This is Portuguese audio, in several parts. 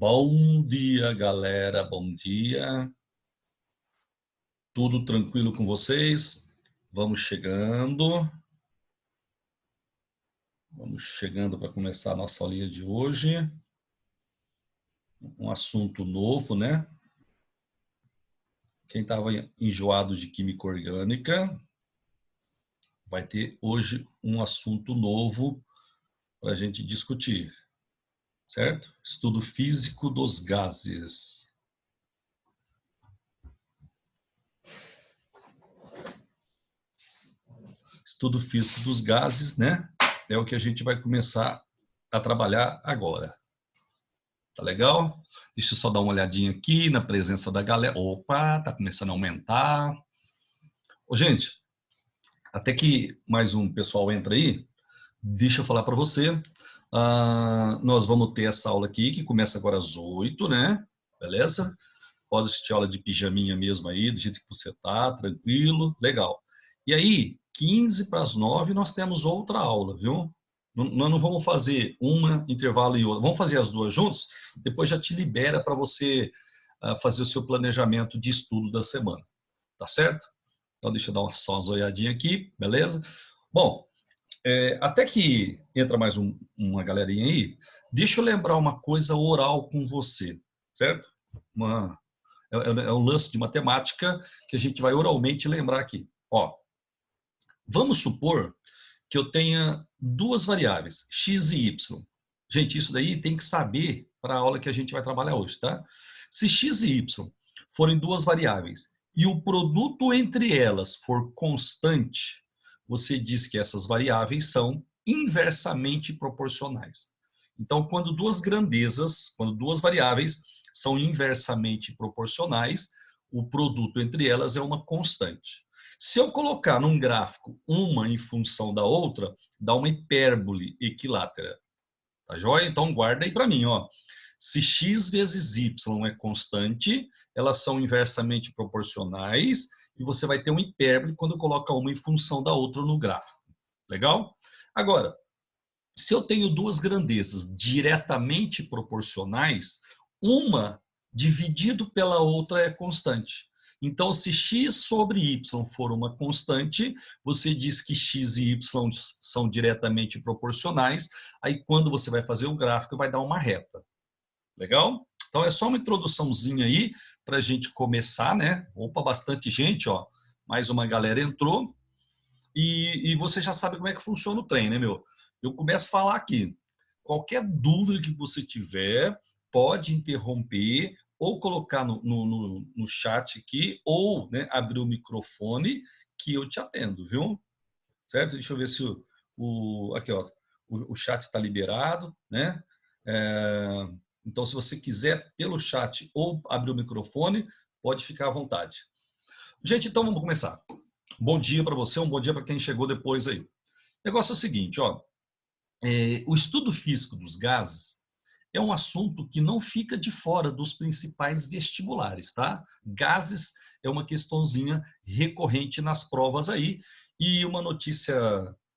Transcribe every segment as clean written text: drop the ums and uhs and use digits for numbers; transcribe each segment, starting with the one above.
Bom dia, galera. Bom dia. Tudo tranquilo com vocês? Vamos chegando. Vamos chegando para começar a nossa aulinha de hoje. Um assunto novo, né? Quem estava enjoado de química orgânica vai ter hoje um assunto novo para a gente discutir, certo? Estudo físico dos gases. Estudo físico dos gases, né? É o que a gente vai começar a trabalhar agora. Tá legal? Deixa eu só dar uma olhadinha aqui na presença da galera. Opa, tá começando a aumentar. Ô, gente, até que mais um pessoal entra aí, deixa eu falar para você. Nós vamos ter essa aula aqui, que começa agora às 8, né? Beleza? Pode assistir aula de pijaminha mesmo aí, do jeito que você tá, tranquilo, legal. E aí, 15 para as 9, nós temos outra aula, viu? Nós não vamos fazer uma intervalo e outra. Vamos fazer as duas juntos, depois já te libera para você fazer o seu planejamento de estudo da semana. Tá certo? Então, deixa eu dar só uma olhadinha aqui, beleza? Bom, até que entra mais uma galerinha aí, deixa eu lembrar uma coisa oral com você, certo? É um lance de matemática que a gente vai oralmente lembrar aqui. Ó, vamos supor que eu tenha duas variáveis, x e y. Gente, isso daí tem que saber para a aula que a gente vai trabalhar hoje, tá? Se x e y forem duas variáveis e o produto entre elas for constante, você diz que essas variáveis são inversamente proporcionais. Então, quando duas variáveis são inversamente proporcionais, o produto entre elas é uma constante. Se eu colocar num gráfico uma em função da outra, dá uma hipérbole equilátera. Tá joia? Então guarda aí para mim, ó. Se x vezes y é constante, elas são inversamente proporcionais e você vai ter uma hipérbole quando coloca uma em função da outra no gráfico. Legal? Agora, se eu tenho duas grandezas diretamente proporcionais, uma dividido pela outra é constante. Então, se x sobre y for uma constante, você diz que x e y são diretamente proporcionais, aí quando você vai fazer o gráfico, vai dar uma reta. Legal? Então, é só uma introduçãozinha aí para a gente começar, né? Opa, bastante gente, ó. Mais uma galera entrou. E você já sabe como é que funciona o trem, né, meu? Eu começo a falar aqui. Qualquer dúvida que você tiver, pode interromper ou colocar no chat aqui, ou né, abrir o microfone que eu te atendo, viu? Certo? Deixa eu ver se aqui, ó, o chat está liberado, né? Então, se você quiser pelo chat ou abrir o microfone, pode ficar à vontade. Gente, então vamos começar. Bom dia para você, um bom dia para quem chegou depois aí. O negócio é o seguinte, ó, o estudo físico dos gases é um assunto que não fica de fora dos principais vestibulares, tá? Gases é uma questãozinha recorrente nas provas aí, e uma notícia,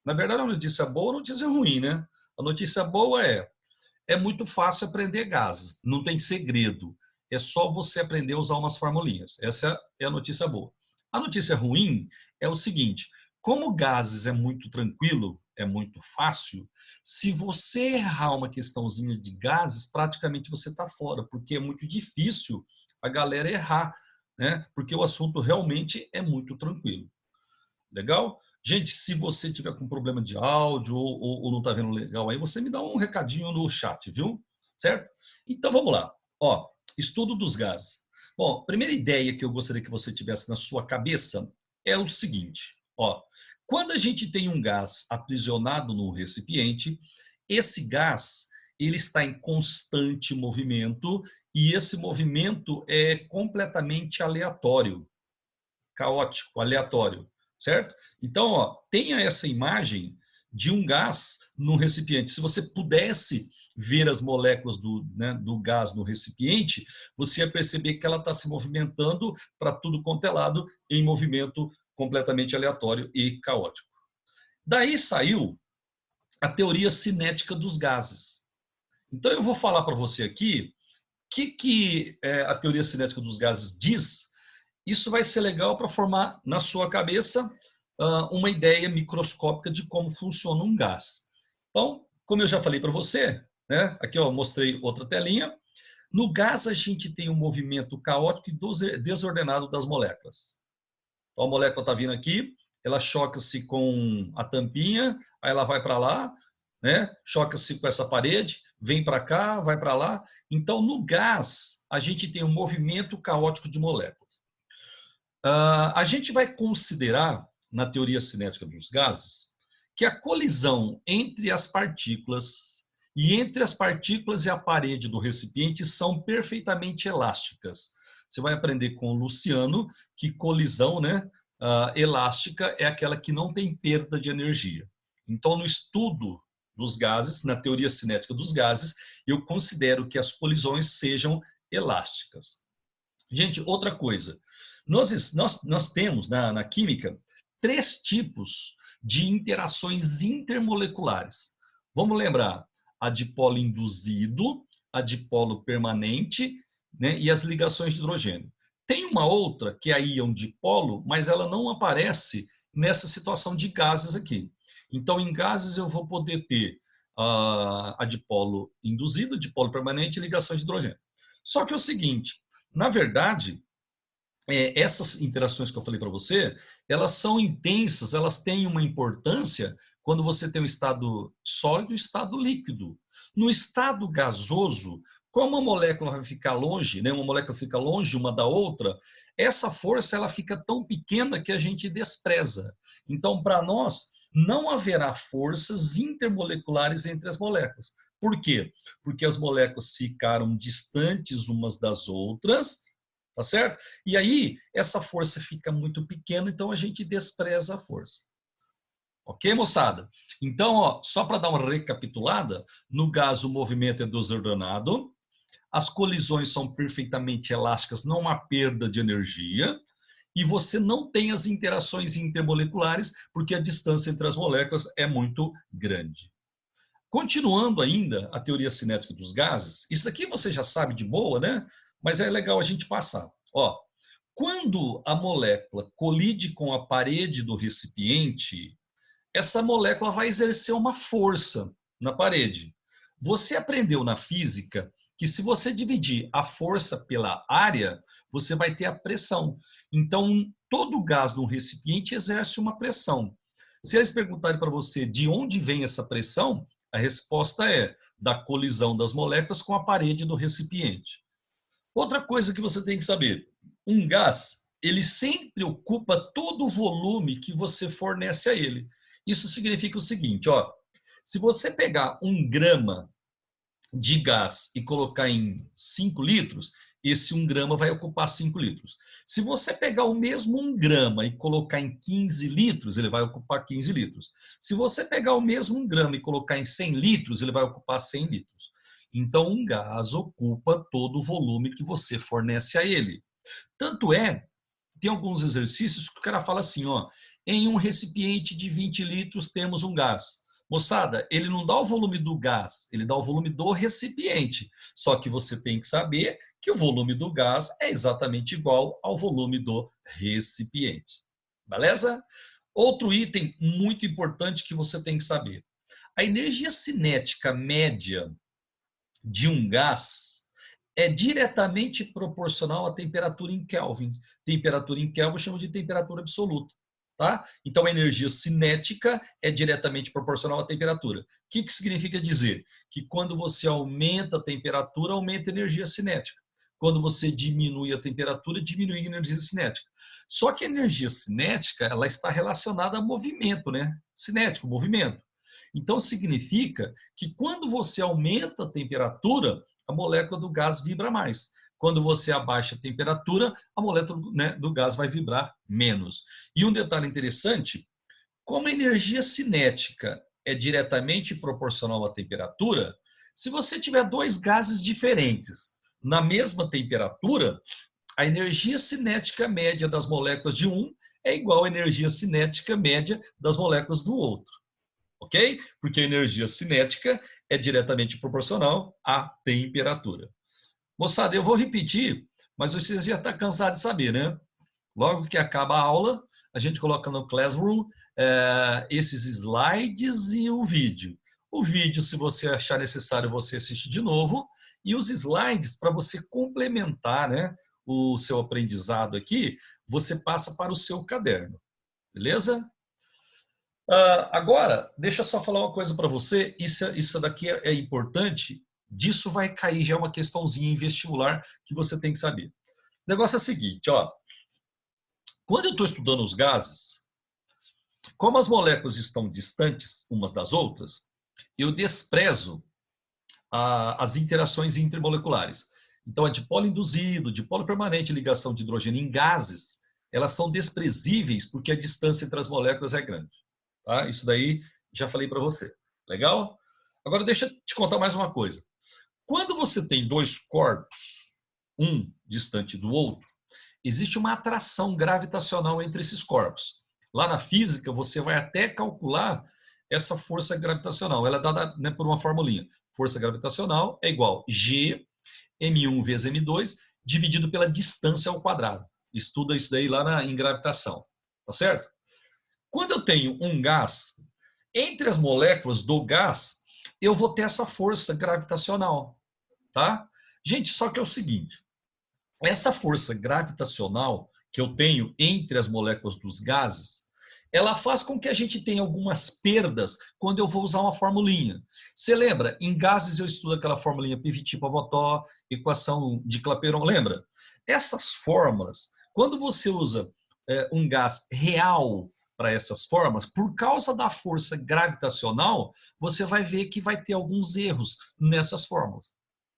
na verdade é uma notícia boa ou notícia ruim, né? A notícia boa é muito fácil aprender gases, não tem segredo, é só você aprender a usar umas formulinhas, essa é a notícia boa. A notícia ruim é o seguinte, como gases é muito tranquilo, é muito fácil, se você errar uma questãozinha de gases, praticamente você está fora, porque é muito difícil a galera errar, né? Porque o assunto realmente é muito tranquilo. Legal? Gente, se você tiver com problema de áudio ou não está vendo legal aí, você me dá um recadinho no chat, viu? Certo? Então vamos lá. Ó, estudo dos gases. Bom, a primeira ideia que eu gostaria que você tivesse na sua cabeça é o seguinte, ó, quando a gente tem um gás aprisionado no recipiente, esse gás ele está em constante movimento e esse movimento é completamente aleatório, caótico, aleatório, certo? Então, ó, tenha essa imagem de um gás no recipiente. Se você pudesse ver as moléculas do gás no recipiente, você ia perceber que ela está se movimentando para tudo quanto é lado em movimento completamente aleatório e caótico. Daí saiu a teoria cinética dos gases. Então eu vou falar para você aqui que a teoria cinética dos gases diz? Isso vai ser legal para formar na sua cabeça uma ideia microscópica de como funciona um gás. Então, como eu já falei para você, né? Aqui eu mostrei outra telinha. No gás, a gente tem um movimento caótico e desordenado das moléculas. Então, a molécula está vindo aqui, ela choca-se com a tampinha, aí ela vai para lá, né? Choca-se com essa parede, vem para cá, vai para lá. Então, no gás, a gente tem um movimento caótico de moléculas. A gente vai considerar, na teoria cinética dos gases, que a colisão entre as partículas e a parede do recipiente são perfeitamente elásticas. Você vai aprender com o Luciano que colisão, né, elástica é aquela que não tem perda de energia. Então, no estudo dos gases, na teoria cinética dos gases, eu considero que as colisões sejam elásticas. Gente, outra coisa. Nós temos na química 3 tipos de interações intermoleculares. Vamos lembrar: a dipolo induzido, a dipolo permanente, né, e as ligações de hidrogênio. Tem uma outra que é a íon dipolo, mas ela não aparece nessa situação de gases aqui. Então, em gases eu vou poder ter a dipolo induzido, dipolo permanente e ligações de hidrogênio. Só que é o seguinte, na verdade, essas interações que eu falei para você, elas são intensas, elas têm uma importância quando você tem um estado sólido e um estado líquido. No estado gasoso, como a molécula vai ficar longe, né, uma molécula fica longe uma da outra, essa força ela fica tão pequena que a gente despreza. Então, para nós, não haverá forças intermoleculares entre as moléculas. Por quê? Porque as moléculas ficaram distantes umas das outras, tá certo? E aí, essa força fica muito pequena, então a gente despreza a força. Ok, moçada? Então, ó, só para dar uma recapitulada, no gás o movimento é desordenado, as colisões são perfeitamente elásticas, não há perda de energia, e você não tem as interações intermoleculares, porque a distância entre as moléculas é muito grande. Continuando ainda a teoria cinética dos gases, isso aqui você já sabe de boa, né? Mas é legal a gente passar. Ó, quando a molécula colide com a parede do recipiente, essa molécula vai exercer uma força na parede. Você aprendeu na física que se você dividir a força pela área, você vai ter a pressão. Então, todo gás num recipiente exerce uma pressão. Se eles perguntarem para você de onde vem essa pressão, a resposta é da colisão das moléculas com a parede do recipiente. Outra coisa que você tem que saber, um gás, ele sempre ocupa todo o volume que você fornece a ele. Isso significa o seguinte, ó, se você pegar 1 grama de gás e colocar em 5 litros, esse 1 grama vai ocupar 5 litros. Se você pegar o mesmo 1 grama e colocar em 15 litros, ele vai ocupar 15 litros. Se você pegar o mesmo 1 grama e colocar em 100 litros, ele vai ocupar 100 litros. Então, um gás ocupa todo o volume que você fornece a ele. Tanto é, tem alguns exercícios que o cara fala assim, ó, em um recipiente de 20 litros temos um gás. Moçada, ele não dá o volume do gás, ele dá o volume do recipiente. Só que você tem que saber que o volume do gás é exatamente igual ao volume do recipiente. Beleza? Outro item muito importante que você tem que saber. A energia cinética média de um gás é diretamente proporcional à temperatura em Kelvin. Temperatura em Kelvin eu chamo de temperatura absoluta. Tá? Então, a energia cinética é diretamente proporcional à temperatura. O que significa dizer? Que quando você aumenta a temperatura, aumenta a energia cinética. Quando você diminui a temperatura, diminui a energia cinética. Só que a energia cinética ela está relacionada a movimento, né? Cinético, movimento. Então, significa que quando você aumenta a temperatura, a molécula do gás vibra mais. Quando você abaixa a temperatura, a molécula, né, do gás vai vibrar menos. E um detalhe interessante, como a energia cinética é diretamente proporcional à temperatura, se você tiver 2 gases diferentes na mesma temperatura, a energia cinética média das moléculas de um é igual à energia cinética média das moléculas do outro. Ok? Porque a energia cinética é diretamente proporcional à temperatura. Moçada, eu vou repetir, mas vocês já estão cansados de saber, né? Logo que acaba a aula, a gente coloca no Classroom esses slides e o vídeo. O vídeo, se você achar necessário, você assiste de novo. E os slides, para você complementar, né, o seu aprendizado aqui, você passa para o seu caderno. Beleza? Agora, deixa eu só falar uma coisa para você. Isso daqui é importante. Disso vai cair já uma questãozinha em vestibular que você tem que saber. O negócio é o seguinte, ó. Quando eu estou estudando os gases, como as moléculas estão distantes umas das outras, eu desprezo as interações intermoleculares. Então, a dipolo induzido, dipolo permanente, ligação de hidrogênio em gases, elas são desprezíveis porque a distância entre as moléculas é grande. Tá? Isso daí já falei para você. Legal? Agora, deixa eu te contar mais uma coisa. Quando você tem dois corpos, um distante do outro, existe uma atração gravitacional entre esses corpos. Lá na física, você vai até calcular essa força gravitacional. Ela é dada, né, por uma formulinha. Força gravitacional é igual G, M1 vezes M2, dividido pela distância ao quadrado. Estuda isso daí lá em gravitação. Tá certo? Quando eu tenho um gás, entre as moléculas do gás, eu vou ter essa força gravitacional. Tá? Gente, só que é o seguinte, essa força gravitacional que eu tenho entre as moléculas dos gases, ela faz com que a gente tenha algumas perdas quando eu vou usar uma formulinha. Você lembra? Em gases eu estudo aquela formulinha Pivot-Pavotó, equação de Clapeyron, lembra? Essas fórmulas, quando você usa um gás real para essas formas, por causa da força gravitacional, você vai ver que vai ter alguns erros nessas fórmulas.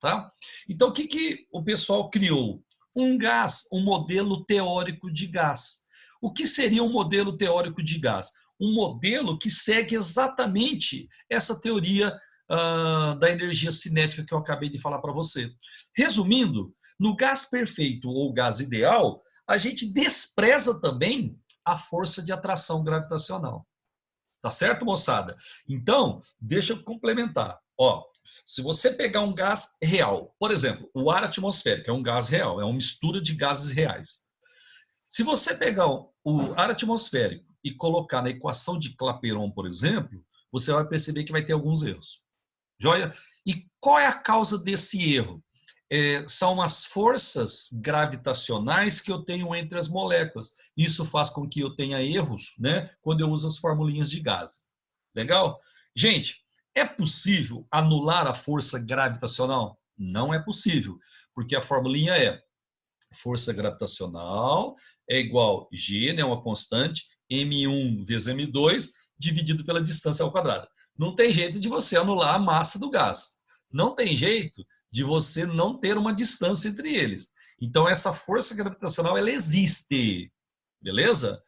Tá? Então, o que o pessoal criou? Um gás, um modelo teórico de gás. O que seria um modelo teórico de gás? Um modelo que segue exatamente essa teoria da energia cinética que eu acabei de falar para você. Resumindo, no gás perfeito ou gás ideal, a gente despreza também a força de atração gravitacional. Tá certo, moçada? Então, deixa eu complementar. Ó, se você pegar um gás real, por exemplo, o ar atmosférico é um gás real, é uma mistura de gases reais. Se você pegar o ar atmosférico e colocar na equação de Clapeyron, por exemplo, você vai perceber que vai ter alguns erros. Joia? E qual é a causa desse erro? São as forças gravitacionais que eu tenho entre as moléculas. Isso faz com que eu tenha erros, né, quando eu uso as formulinhas de gás. Legal? Gente, é possível anular a força gravitacional? Não é possível, porque a formulinha é força gravitacional é igual G, né, uma constante, M1 vezes M2, dividido pela distância ao quadrado. Não tem jeito de você anular a massa do gás. Não tem jeito de você não ter uma distância entre eles. Então, essa força gravitacional, ela existe. Beleza?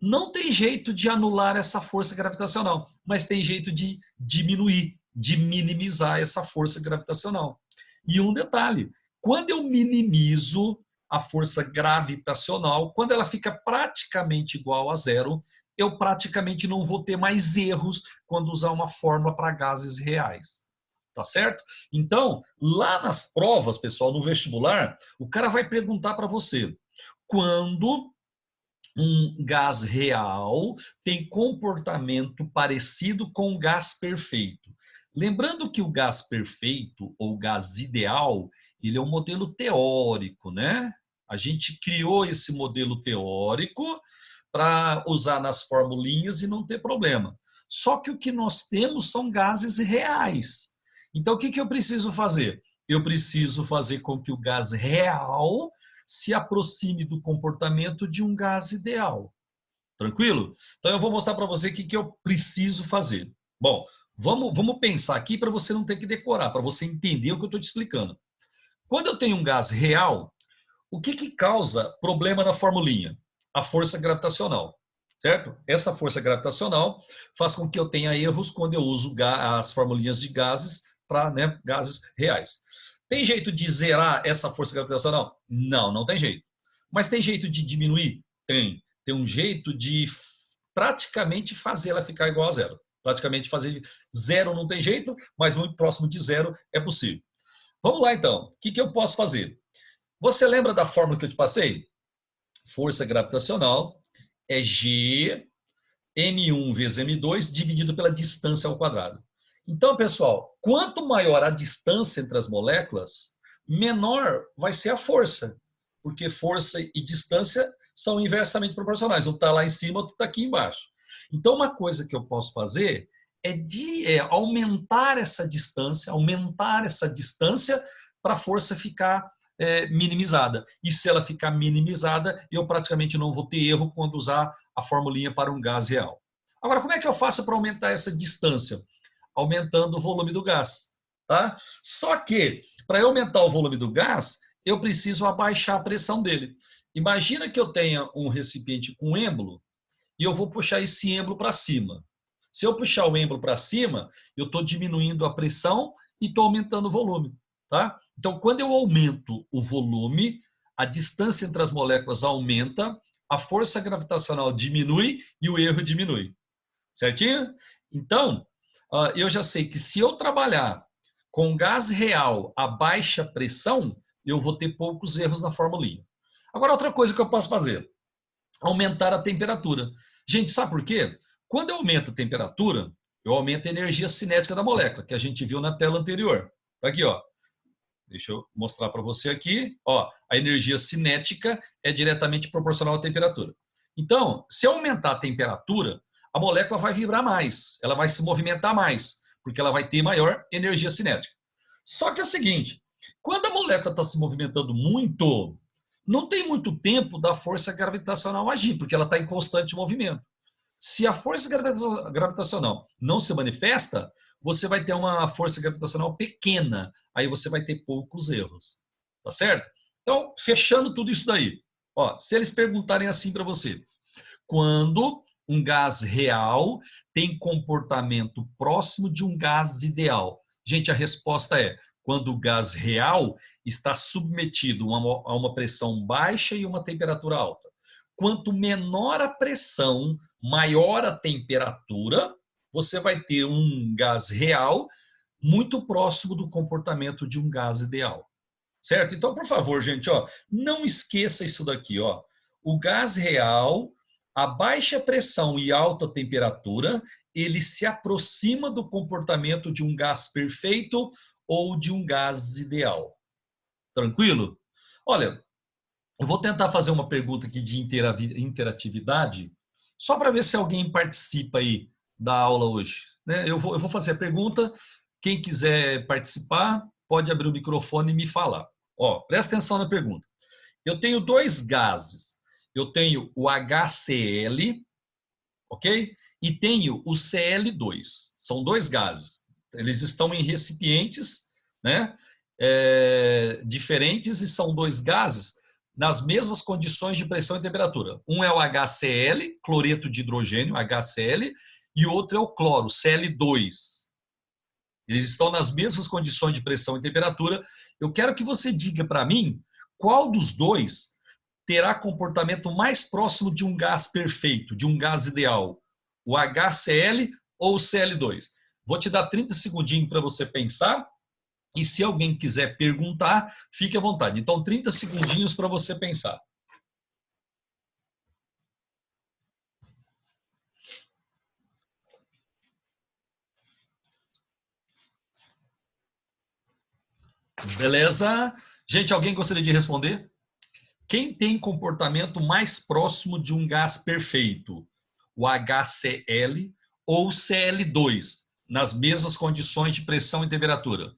Não tem jeito de anular essa força gravitacional, mas tem jeito de diminuir, de minimizar essa força gravitacional. E um detalhe, quando eu minimizo a força gravitacional, quando ela fica praticamente igual a zero, eu praticamente não vou ter mais erros quando usar uma fórmula para gases reais. Tá certo? Então, lá nas provas, pessoal, no vestibular, o cara vai perguntar para você quando um gás real tem comportamento parecido com o gás perfeito. Lembrando que o gás perfeito ou gás ideal, ele é um modelo teórico, né? A gente criou esse modelo teórico para usar nas formulinhas e não ter problema. Só que o que nós temos são gases reais. Então, o que eu preciso fazer? Eu preciso fazer com que o gás real se aproxime do comportamento de um gás ideal. Tranquilo? Então, eu vou mostrar para você o que eu preciso fazer. Bom, vamos pensar aqui para você não ter que decorar, para você entender o que eu estou te explicando. Quando eu tenho um gás real, o que causa problema na formulinha? A força gravitacional, certo? Essa força gravitacional faz com que eu tenha erros quando eu uso as formulinhas de gases para, né, gases reais. Tem jeito de zerar essa força gravitacional? Não, não tem jeito. Mas tem jeito de diminuir? Tem. Tem um jeito de praticamente fazer ela ficar igual a zero. Praticamente fazer zero não tem jeito, mas muito próximo de zero é possível. Vamos lá, então. O que eu posso fazer? Você lembra da fórmula que eu te passei? Força gravitacional é G m1 vezes m2 dividido pela distância ao quadrado. Então, pessoal, quanto maior a distância entre as moléculas, menor vai ser a força, porque força e distância são inversamente proporcionais. Um está lá em cima, outro está aqui embaixo. Então, uma coisa que eu posso fazer é aumentar essa distância para a força ficar minimizada. E se ela ficar minimizada, eu praticamente não vou ter erro quando usar a formulinha para um gás real. Agora, como é que eu faço para aumentar essa distância? Aumentando o volume do gás. Tá? Só que, para eu aumentar o volume do gás, eu preciso abaixar a pressão dele. Imagina que eu tenha um recipiente com êmbolo e eu vou puxar esse êmbolo para cima. Se eu puxar o êmbolo para cima, eu estou diminuindo a pressão e estou aumentando o volume. Tá? Então, quando eu aumento o volume, a distância entre as moléculas aumenta, a força gravitacional diminui e o erro diminui. Certinho? Então, eu já sei que se eu trabalhar com gás real a baixa pressão, eu vou ter poucos erros na formulinha. Agora, outra coisa que eu posso fazer, aumentar a temperatura. Gente, sabe por quê? Quando eu aumento a temperatura, eu aumento a energia cinética da molécula, que a gente viu na tela anterior. Tá aqui, ó. Deixa eu mostrar para você aqui. Ó, a energia cinética é diretamente proporcional à temperatura. Então, se eu aumentar a temperatura, a molécula vai vibrar mais, ela vai se movimentar mais, porque ela vai ter maior energia cinética. Só que é o seguinte, quando a molécula está se movimentando muito, não tem muito tempo da força gravitacional agir, porque ela está em constante movimento. Se a força gravitacional não se manifesta, você vai ter uma força gravitacional pequena, aí você vai ter poucos erros. Tá certo? Então, fechando tudo isso daí. Ó, se eles perguntarem assim para você, quando um gás real tem comportamento próximo de um gás ideal? Gente, a resposta é quando o gás real está submetido a uma pressão baixa e uma temperatura alta. Quanto menor a pressão, maior a temperatura, você vai ter um gás real muito próximo do comportamento de um gás ideal. Certo? Então, por favor, gente, ó, não esqueça isso daqui, ó. O gás real, a baixa pressão e alta temperatura, ele se aproxima do comportamento de um gás perfeito ou de um gás ideal. Tranquilo? Olha, eu vou tentar fazer uma pergunta aqui de interatividade, só para ver se alguém participa aí da aula hoje. Né? Eu vou fazer a pergunta, quem quiser participar, pode abrir o microfone e me falar. Ó, presta atenção na pergunta. Eu tenho dois gases. Eu tenho o HCl, ok? E tenho o Cl2. São dois gases. Eles estão em recipientes, né? Diferentes e são dois gases nas mesmas condições de pressão e temperatura. Um é o HCl, cloreto de hidrogênio, HCl, e outro é o cloro, Cl2. Eles estão nas mesmas condições de pressão e temperatura. Eu quero que você diga para mim qual dos dois terá comportamento mais próximo de um gás perfeito, de um gás ideal, o HCl ou o Cl2. Vou te dar 30 segundinhos para você pensar e se alguém quiser perguntar, fique à vontade. Então, 30 segundinhos para você pensar. Beleza? Gente, alguém gostaria de responder? Quem tem comportamento mais próximo de um gás perfeito? O HCl ou o Cl2, nas mesmas condições de pressão e temperatura?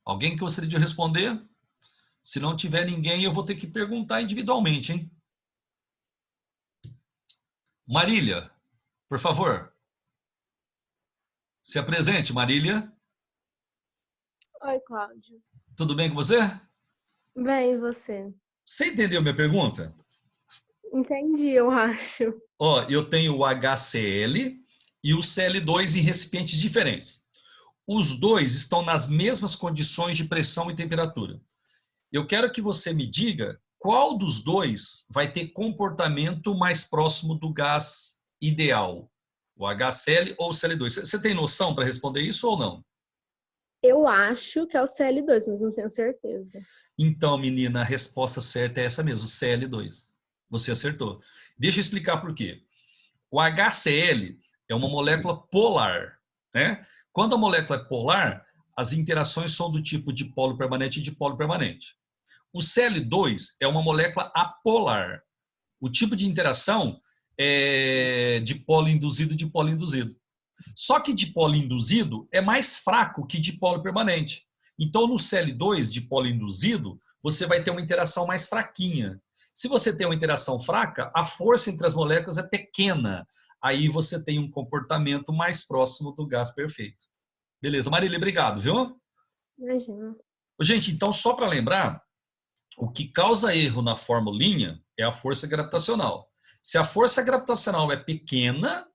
Alguém que gostaria de responder? Se não tiver ninguém, eu vou ter que perguntar individualmente, hein? Marília, por favor. Se apresente, Marília. Oi, Cláudio. Tudo bem com você? Bem, e você? Você entendeu minha pergunta? Entendi, eu acho. Ó, eu tenho o HCl e o Cl2 em recipientes diferentes. Os dois estão nas mesmas condições de pressão e temperatura. Eu quero que você me diga qual dos dois vai ter comportamento mais próximo do gás ideal, o O HCl ou o Cl2. Você tem noção para responder isso ou não? Eu acho que é o Cl2, mas não tenho certeza. Então, menina, a resposta certa é essa mesmo, Cl2. Você acertou. Deixa eu explicar por quê. O HCl é uma molécula polar, né? Quando a molécula é polar, as interações são do tipo de polo permanente e dipolo permanente. O Cl2 é uma molécula apolar. O tipo de interação é dipolo induzido e dipolo induzido. Só que dipolo induzido é mais fraco que dipolo permanente. Então, no Cl2, dipolo induzido, você vai ter uma interação mais fraquinha. Se você tem uma interação fraca, a força entre as moléculas é pequena. Aí você tem um comportamento mais próximo do gás perfeito. Beleza, Marília, obrigado, viu? Imagina. Gente, então, só para lembrar, o que causa erro na formulinha é a força gravitacional. Se a força gravitacional é pequena,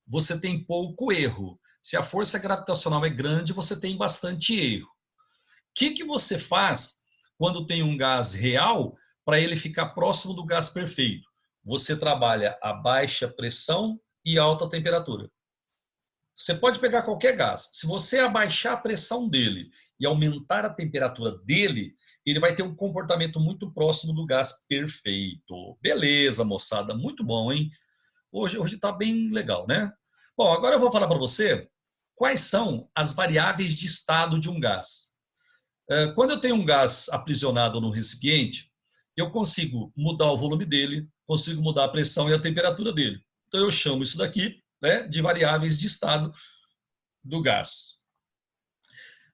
você tem pouco erro. Se a força gravitacional é grande, você tem bastante erro. O que você faz quando tem um gás real para ele ficar próximo do gás perfeito? Você trabalha a baixa pressão e alta temperatura. Você pode pegar qualquer gás. Se você abaixar a pressão dele e aumentar a temperatura dele, ele vai ter um comportamento muito próximo do gás perfeito. Beleza, moçada, muito bom, hein? Hoje está bem legal, né? Bom, agora eu vou falar para você quais são as variáveis de estado de um gás. Quando eu tenho um gás aprisionado no recipiente, eu consigo mudar o volume dele, consigo mudar a pressão e a temperatura dele. Então eu chamo isso daqui, né, de variáveis de estado do gás.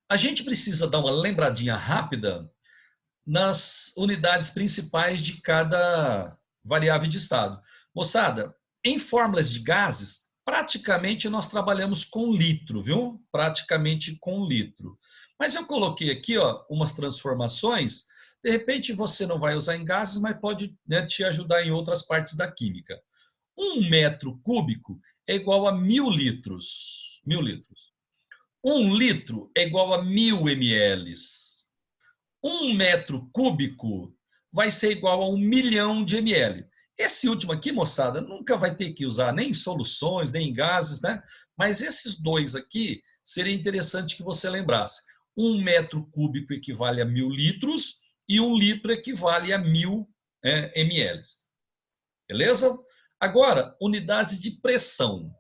A gente precisa dar uma lembradinha rápida nas unidades principais de cada variável de estado. Moçada, em fórmulas de gases, praticamente nós trabalhamos com litro, viu? Praticamente com litro. Mas eu coloquei aqui, ó, umas transformações. De repente você não vai usar em gases, mas pode, né, te ajudar em outras partes da química. 1 metro cúbico é igual a 1.000 litros. 1.000 litros. 1 litro é igual a 1.000 ml. 1 metro cúbico vai ser igual a 1 milhão de ml. Esse último aqui, moçada, nunca vai ter que usar nem em soluções, nem em gases, né? Mas esses dois aqui, seria interessante que você lembrasse. 1 metro cúbico equivale a 1.000 litros e 1 litro equivale a 1.000 ml. Beleza? Agora, unidades de pressão.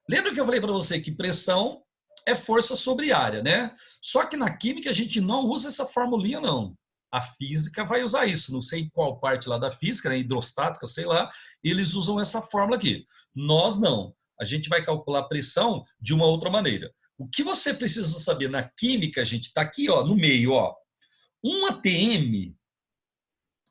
Lembra que eu falei para você que pressão é força sobre área, né? Só que na química a gente não usa essa formulinha, não. A física vai usar isso. Não sei qual parte lá da física, né? Hidrostática, sei lá. Eles usam essa fórmula aqui. Nós não. A gente vai calcular a pressão de uma outra maneira. O que você precisa saber na química, gente, está aqui, ó, no meio, ó. 1 atm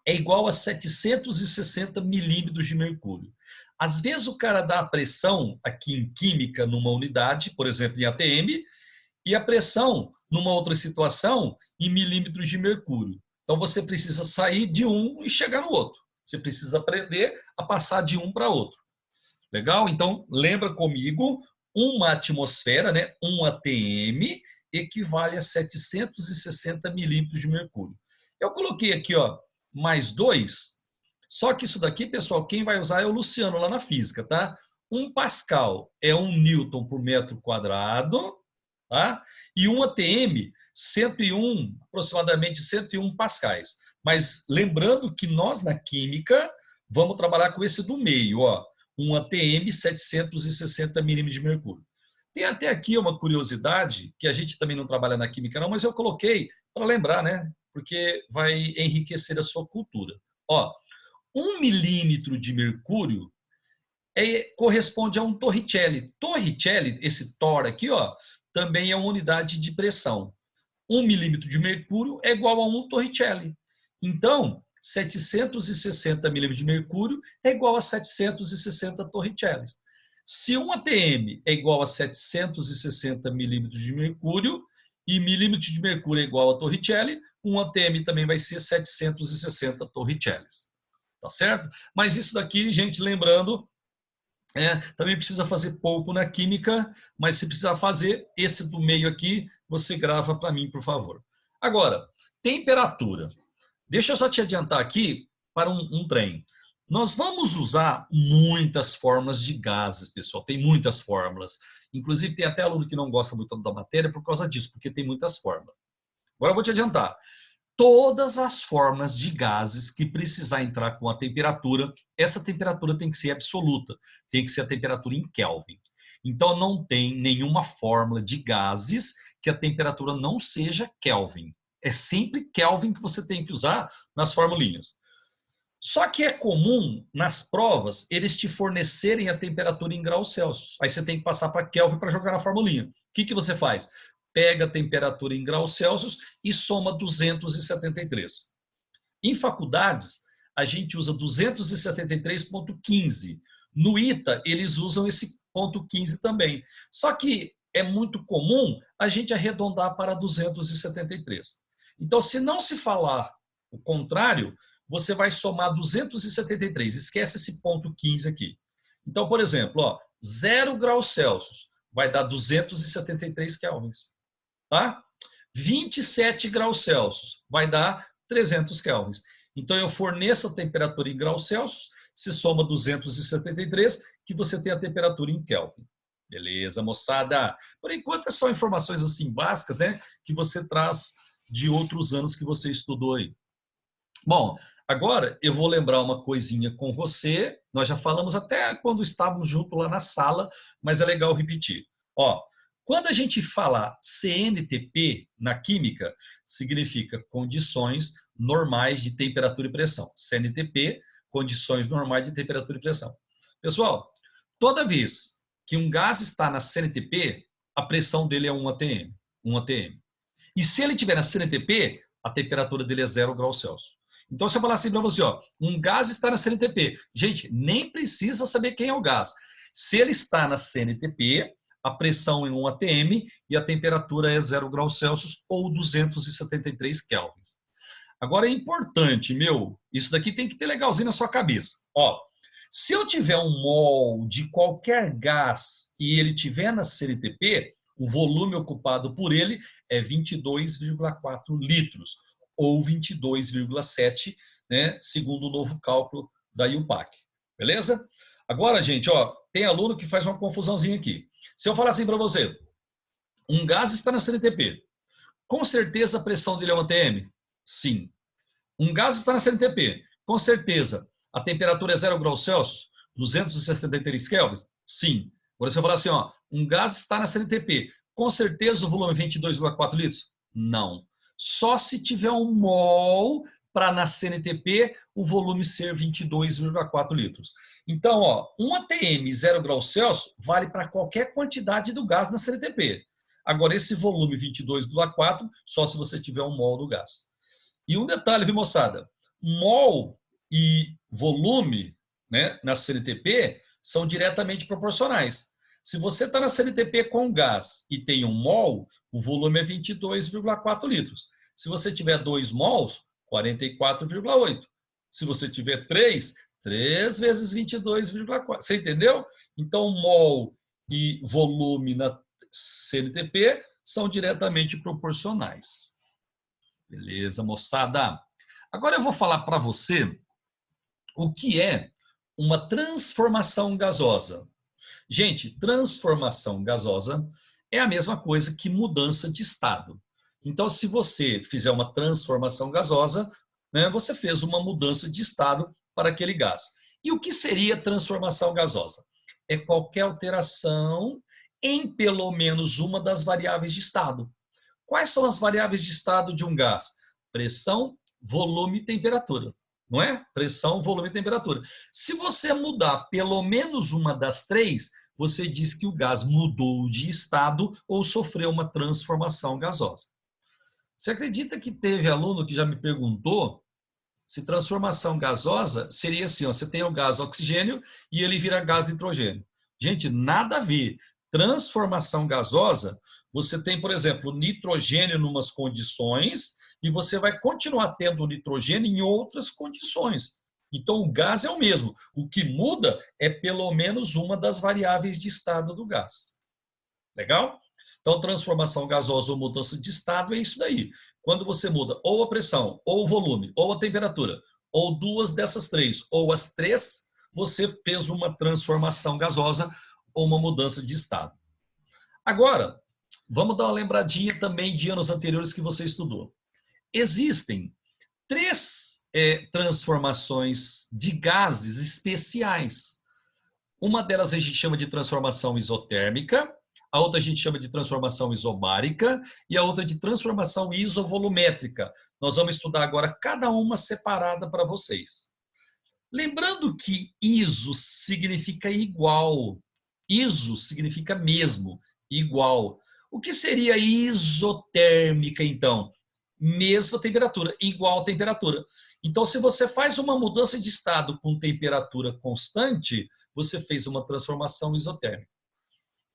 é igual a 760 milímetros de mercúrio. Às vezes o cara dá a pressão aqui em química numa unidade, por exemplo, em atm, e a pressão numa outra situação em milímetros de mercúrio. Então você precisa sair de um e chegar no outro. Você precisa aprender a passar de um para outro. Legal? Então lembra comigo, uma atmosfera, né, 1 atm, equivale a 760 milímetros de mercúrio. Eu coloquei aqui, ó, mais 2. Só que isso daqui, pessoal, quem vai usar é o Luciano lá na física, tá? 1 Pascal é 1 Newton por metro quadrado, tá? E 1 atm, 101, aproximadamente 101 pascais. Mas lembrando que nós, na química, vamos trabalhar com esse do meio, ó. 1 atm, 760 milímetros de mercúrio. Tem até aqui uma curiosidade, que a gente também não trabalha na química não, mas eu coloquei para lembrar, né? Porque vai enriquecer a sua cultura. Ó, 1 milímetro de mercúrio corresponde a um torricelli. Torricelli, esse tor aqui, ó, também é uma unidade de pressão. 1 milímetro de mercúrio é igual a 1 torricelli. Então, 760 milímetros de mercúrio é igual a 760 torricellis. Se 1 atm é igual a 760 milímetros de mercúrio e milímetro de mercúrio é igual a torricelli, 1 atm também vai ser 760 torricellis. Tá certo? Mas isso daqui, gente, lembrando, também precisa fazer pouco na química, mas se precisar fazer, esse do meio aqui, você grava para mim, por favor. Agora, temperatura. Deixa eu só te adiantar aqui para um trem. Nós vamos usar muitas fórmulas de gases, pessoal. Tem muitas fórmulas. Inclusive, tem até aluno que não gosta muito da matéria por causa disso, porque tem muitas fórmulas. Agora eu vou te adiantar. Todas as fórmulas de gases que precisar entrar com a temperatura, essa temperatura tem que ser absoluta. Tem que ser a temperatura em Kelvin. Então, não tem nenhuma fórmula de gases que a temperatura não seja Kelvin. É sempre Kelvin que você tem que usar nas formulinhas. Só que é comum, nas provas, eles te fornecerem a temperatura em graus Celsius. Aí você tem que passar para Kelvin para jogar na formulinha. O que você faz? Pega a temperatura em graus Celsius e soma 273. Em faculdades, a gente usa 273,15. No ITA, eles usam esse ponto 15 também. Só que é muito comum a gente arredondar para 273. Então, se não se falar o contrário, você vai somar 273. Esquece esse ponto 15 aqui. Então, por exemplo, ó, 0 graus Celsius vai dar 273 kelvins. Tá? 27 graus Celsius vai dar 300 kelvins. Então, eu forneço a temperatura em graus Celsius, se soma 273, que você tem a temperatura em Kelvin. Beleza, moçada? Por enquanto, são informações assim básicas, né? Que você traz de outros anos que você estudou aí. Bom, agora eu vou lembrar uma coisinha com você. Nós já falamos até quando estávamos juntos lá na sala, mas é legal repetir. Ó, quando a gente fala CNTP na química, significa condições normais de temperatura e pressão. CNTP, condições normais de temperatura e pressão. Pessoal, toda vez que um gás está na CNTP, a pressão dele é 1 atm. 1 atm. E se ele estiver na CNTP, a temperatura dele é 0 graus Celsius. Então, se eu falar assim para você, ó, um gás está na CNTP. Gente, nem precisa saber quem é o gás. Se ele está na CNTP, a pressão é 1 atm e a temperatura é 0 graus Celsius ou 273 kelvins. Agora é importante, isso daqui tem que ter legalzinho na sua cabeça. Ó, se eu tiver um mol de qualquer gás e ele tiver na CNTP, o volume ocupado por ele é 22,4 litros ou 22,7, né, segundo o novo cálculo da IUPAC. Beleza? Agora, gente, ó, tem aluno que faz uma confusãozinha aqui. Se eu falar assim para você, um gás está na CNTP, com certeza a pressão dele é 1 atm? Sim. Um gás está na CNTP, com certeza a temperatura é 0 graus Celsius, 273 kelvins? Sim. Agora, se eu falar assim, ó, um gás está na CNTP, com certeza o volume é 22,4 litros? Não. Só se tiver um mol para na CNTP o volume ser 22,4 litros. Então, ó, 1 atm 0 graus Celsius vale para qualquer quantidade do gás na CNTP. Agora, esse volume 22,4 só se você tiver um mol do gás. E um detalhe, viu, moçada? Mol e volume, né, na CNTP são diretamente proporcionais. Se você está na CNTP com gás e tem 1 mol, o volume é 22,4 litros. Se você tiver 2 mols, 44,8. Se você tiver 3 vezes 22,4. Você entendeu? Então, mol e volume na CNTP são diretamente proporcionais. Beleza, moçada? Agora eu vou falar para você o que é uma transformação gasosa. Gente, transformação gasosa é a mesma coisa que mudança de estado. Então, se você fizer uma transformação gasosa, né, você fez uma mudança de estado para aquele gás. E o que seria transformação gasosa? É qualquer alteração em pelo menos uma das variáveis de estado. Quais são as variáveis de estado de um gás? Pressão, volume e temperatura. Não é? Pressão, volume e temperatura. Se você mudar pelo menos uma das três, você diz que o gás mudou de estado ou sofreu uma transformação gasosa. Você acredita que teve aluno que já me perguntou se transformação gasosa seria assim, ó, você tem o gás oxigênio e ele vira gás nitrogênio. Gente, nada a ver. Transformação gasosa, você tem, por exemplo, nitrogênio em umas condições e você vai continuar tendo nitrogênio em outras condições. Então, o gás é o mesmo. O que muda é pelo menos uma das variáveis de estado do gás. Legal? Então, transformação gasosa ou mudança de estado é isso daí. Quando você muda ou a pressão, ou o volume, ou a temperatura, ou duas dessas três, ou as três, você fez uma transformação gasosa ou uma mudança de estado. Agora, vamos dar uma lembradinha também de anos anteriores que você estudou. Existem três transformações de gases especiais. Uma delas a gente chama de transformação isotérmica, a outra a gente chama de transformação isobárica e a outra de transformação isovolumétrica. Nós vamos estudar agora cada uma separada para vocês. Lembrando que iso significa igual, iso significa mesmo, igual. O que seria isotérmica, então? Mesma temperatura, igual temperatura. Então, se você faz uma mudança de estado com temperatura constante, você fez uma transformação isotérmica.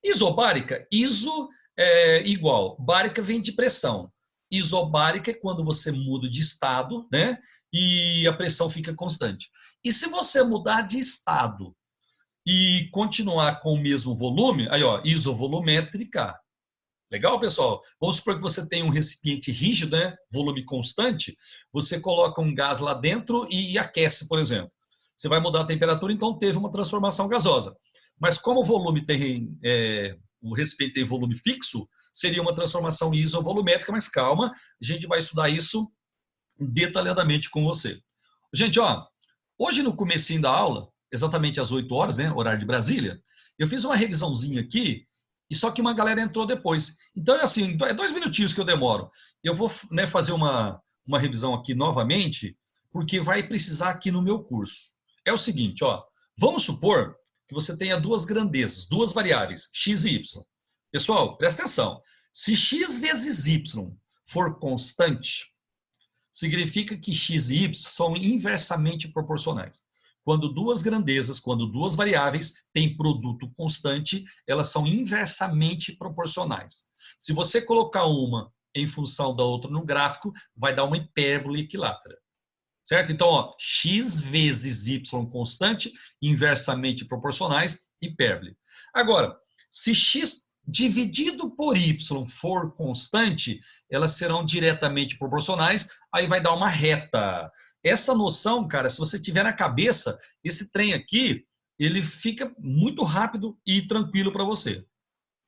Isobárica, iso é igual, bárica vem de pressão. Isobárica é quando você muda de estado, né? E a pressão fica constante. E se você mudar de estado e continuar com o mesmo volume, aí ó, isovolumétrica. Legal, pessoal? Vamos supor que você tem um recipiente rígido, né? Volume constante, você coloca um gás lá dentro e aquece, por exemplo. Você vai mudar a temperatura, então teve uma transformação gasosa. Mas como o volume tem, o recipiente tem volume fixo, seria uma transformação isovolumétrica, mas calma, a gente vai estudar isso detalhadamente com você. Gente, ó, hoje no comecinho da aula, exatamente às 8 horas, né, horário de Brasília, eu fiz uma revisãozinha aqui, e só que uma galera entrou depois. Então, é assim, é 2 minutinhos que eu demoro. Eu vou, né, fazer uma revisão aqui novamente, porque vai precisar aqui no meu curso. É o seguinte, ó, vamos supor que você tenha duas grandezas, duas variáveis, x e y. Pessoal, presta atenção. Se x vezes y for constante, significa que x e y são inversamente proporcionais. Quando duas grandezas, quando duas variáveis têm produto constante, elas são inversamente proporcionais. Se você colocar uma em função da outra no gráfico, vai dar uma hipérbole equilátera. Certo? Então, ó, x vezes y constante, inversamente proporcionais, hipérbole. Agora, se x dividido por y for constante, elas serão diretamente proporcionais, aí vai dar uma reta. Essa noção, cara, se você tiver na cabeça, esse trem aqui, ele fica muito rápido e tranquilo para você.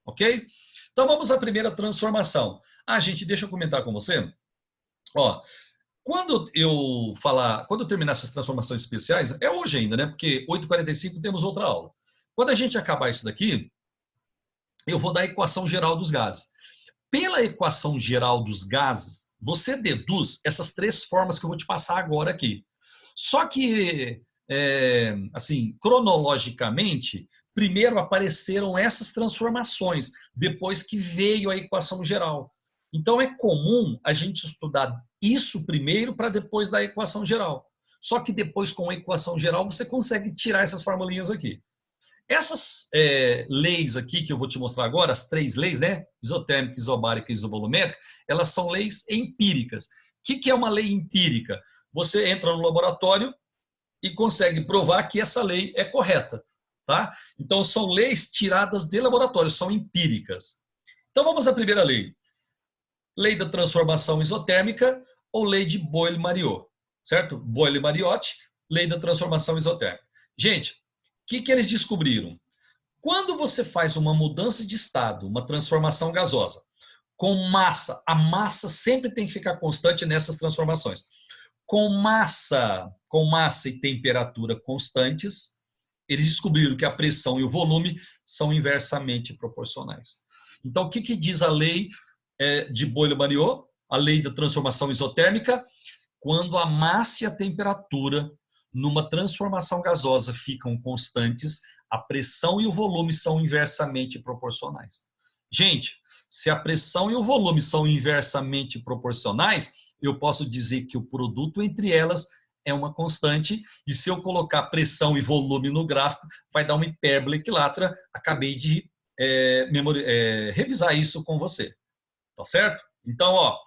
Ok? Então, vamos à primeira transformação. Ah, gente, deixa eu comentar com você. Ó, quando eu terminar essas transformações especiais, é hoje ainda, né? Porque 8h45 temos outra aula. Quando a gente acabar isso daqui, eu vou dar a equação geral dos gases. Pela equação geral dos gases, você deduz essas três formas que eu vou te passar agora aqui. Só que, assim, cronologicamente, primeiro apareceram essas transformações, depois que veio a equação geral. Então, é comum a gente estudar isso primeiro para depois dar a equação geral. Só que depois, com a equação geral, você consegue tirar essas formulinhas aqui. Essas leis aqui que eu vou te mostrar agora, as três leis, né? Isotérmica, isobárica e isovolumétrica, elas são leis empíricas. O que é uma lei empírica? Você entra no laboratório e consegue provar que essa lei é correta. Tá? Então, são leis tiradas de laboratório, são empíricas. Então, vamos à primeira lei. Lei da transformação isotérmica ou lei de Boyle-Mariot, certo? Boyle-Mariotte, lei da transformação isotérmica. Gente, o que eles descobriram? Quando você faz uma mudança de estado, uma transformação gasosa, com massa, a massa sempre tem que ficar constante nessas transformações. Com massa e temperatura constantes, eles descobriram que a pressão e o volume são inversamente proporcionais. Então, o que diz a lei de Boyle-Mariot, a lei da transformação isotérmica? Quando a massa e a temperatura numa transformação gasosa ficam constantes, a pressão e o volume são inversamente proporcionais. Gente, se a pressão e o volume são inversamente proporcionais, eu posso dizer que o produto entre elas é uma constante, e se eu colocar pressão e volume no gráfico, vai dar uma hipérbole equilátera. Acabei de revisar isso com você. Tá certo? Então, ó,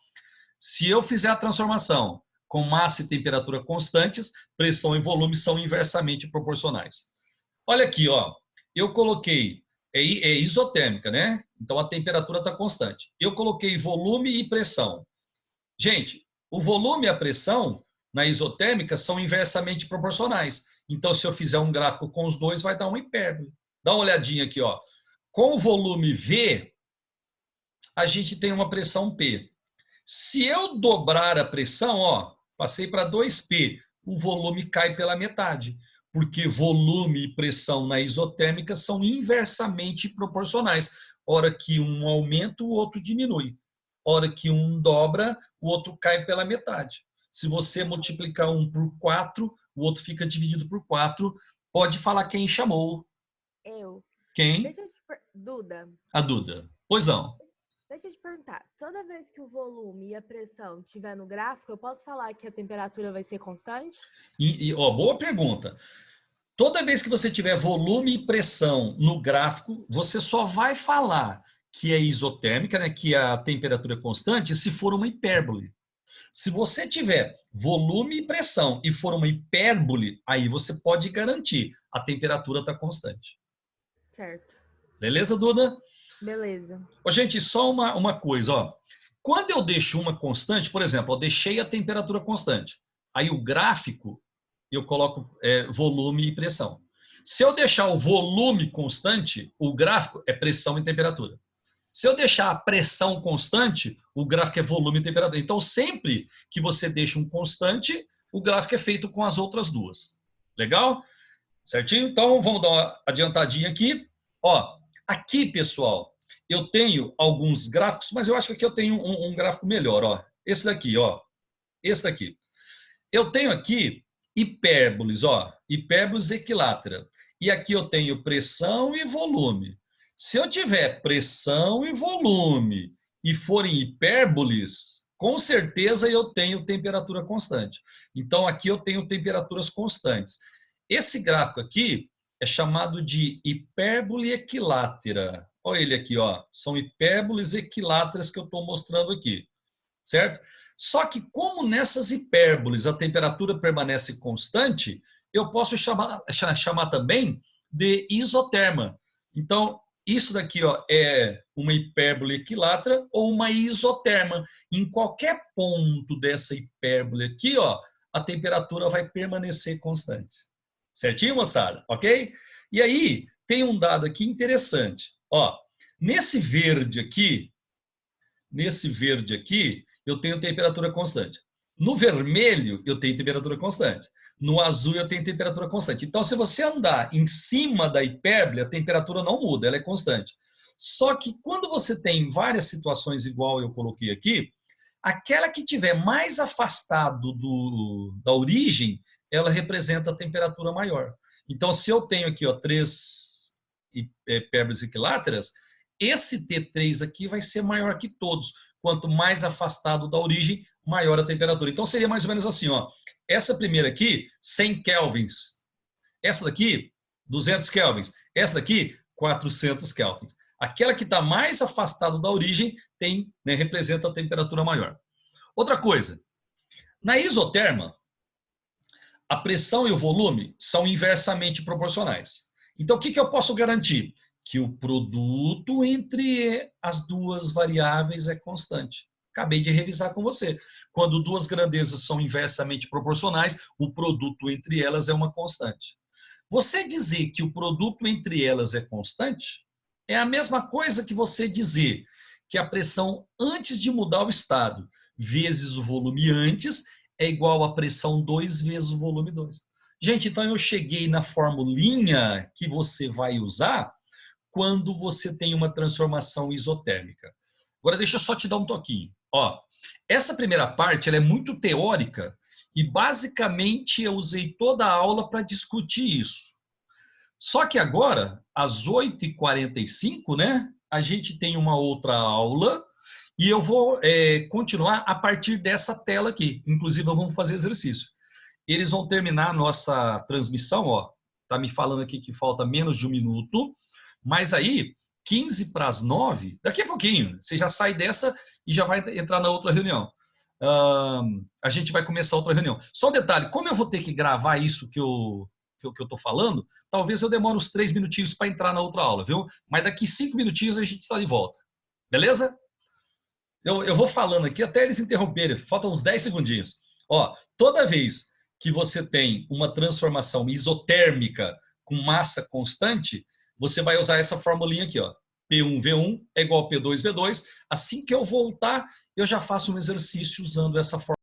se eu fizer a transformação com massa e temperatura constantes, pressão e volume são inversamente proporcionais. Olha aqui, ó, eu coloquei, é isotérmica, né? Então a temperatura está constante. Eu coloquei volume e pressão. Gente, o volume e a pressão na isotérmica são inversamente proporcionais. Então, se eu fizer um gráfico com os dois, vai dar uma hipérbole. Dá uma olhadinha aqui, ó. Com o volume V, a gente tem uma pressão P. Se eu dobrar a pressão, ó, passei para 2P, o volume cai pela metade, porque volume e pressão na isotérmica são inversamente proporcionais. Hora que um aumenta, o outro diminui. Hora que um dobra, o outro cai pela metade. Se você multiplicar um por 4, o outro fica dividido por 4. Pode falar quem chamou. Eu. Quem? Deixa eu te Duda. A Duda. Pois não. Deixa eu te perguntar. Toda vez que o volume e a pressão estiver no gráfico, eu posso falar que a temperatura vai ser constante? Ó, boa pergunta. Toda vez que você tiver volume e pressão no gráfico, você só vai falar que é isotérmica, né, que a temperatura é constante, se for uma hipérbole. Se você tiver volume e pressão e for uma hipérbole, aí você pode garantir a temperatura está constante. Certo. Beleza, Duda? Beleza. Ô, gente, só uma coisa, ó. Quando eu deixo uma constante, por exemplo, eu deixei a temperatura constante. Aí o gráfico, eu coloco volume e pressão. Se eu deixar o volume constante, o gráfico é pressão e temperatura. Se eu deixar a pressão constante, o gráfico é volume e temperatura. Então, sempre que você deixa um constante, o gráfico é feito com as outras duas. Legal? Certinho? Então, vamos dar uma adiantadinha aqui. Ó, aqui, pessoal, eu tenho alguns gráficos, mas eu acho que aqui eu tenho um gráfico melhor. Ó. Esse daqui, ó. Esse daqui. Eu tenho aqui hipérboles, ó. Hipérboles equilátera. E aqui eu tenho pressão e volume. Se eu tiver pressão e volume e forem hipérboles, com certeza eu tenho temperatura constante. Então, aqui eu tenho temperaturas constantes. Esse gráfico aqui é chamado de hipérbole equilátera. Olha ele aqui, ó. São hipérboles equiláteras que eu estou mostrando aqui, certo? Só que como nessas hipérboles a temperatura permanece constante, eu posso chamar também de isoterma. Então, isso daqui, ó, é uma hipérbole equilátera ou uma isoterma. Em qualquer ponto dessa hipérbole aqui, ó, a temperatura vai permanecer constante. Certinho, moçada? Ok? E aí, tem um dado aqui interessante. Ó, nesse verde aqui, eu tenho temperatura constante. No vermelho, eu tenho temperatura constante. No azul, eu tenho temperatura constante. Então, se você andar em cima da hipérbole, a temperatura não muda, ela é constante. Só que quando você tem várias situações igual eu coloquei aqui, aquela que tiver mais afastado da origem, ela representa a temperatura maior. Então, se eu tenho aqui, ó, 3 hipérboles equiláteras, esse T3 aqui vai ser maior que todos. Quanto mais afastado da origem, maior a temperatura. Então, seria mais ou menos assim, ó. Essa primeira aqui, 100 kelvins. Essa daqui, 200 kelvins. Essa daqui, 400 kelvins. Aquela que está mais afastada da origem tem, né, representa a temperatura maior. Outra coisa, na isoterma, a pressão e o volume são inversamente proporcionais. Então, o que eu posso garantir? Que o produto entre as duas variáveis é constante. Acabei de revisar com você. Quando duas grandezas são inversamente proporcionais, o produto entre elas é uma constante. Você dizer que o produto entre elas é constante é a mesma coisa que você dizer que a pressão antes de mudar o estado vezes o volume antes é igual a pressão 2 vezes o volume 2. Gente, então eu cheguei na formulinha que você vai usar quando você tem uma transformação isotérmica. Agora, deixa eu só te dar um toquinho. Ó, essa primeira parte ela é muito teórica e, basicamente, eu usei toda a aula para discutir isso. Só que agora, às 8h45, né, a gente tem uma outra aula e eu vou continuar a partir dessa tela aqui. Inclusive, vamos fazer exercício. Eles vão terminar a nossa transmissão, ó. Tá me falando aqui que falta menos de 1 minuto. Mas aí, 8h45, daqui a pouquinho, você já sai dessa e já vai entrar na outra reunião. A gente vai começar outra reunião. Só um detalhe, como eu vou ter que gravar isso que eu estou falando, talvez eu demore uns 3 minutinhos para entrar na outra aula, viu? Mas daqui 5 minutinhos a gente está de volta. Beleza? Eu vou falando aqui até eles interromperem, faltam uns 10 segundinhos. Ó, toda vez que você tem uma transformação isotérmica com massa constante, você vai usar essa formulinha aqui, ó. P1V1 é igual a P2V2. Assim que eu voltar, eu já faço um exercício usando essa fórmula.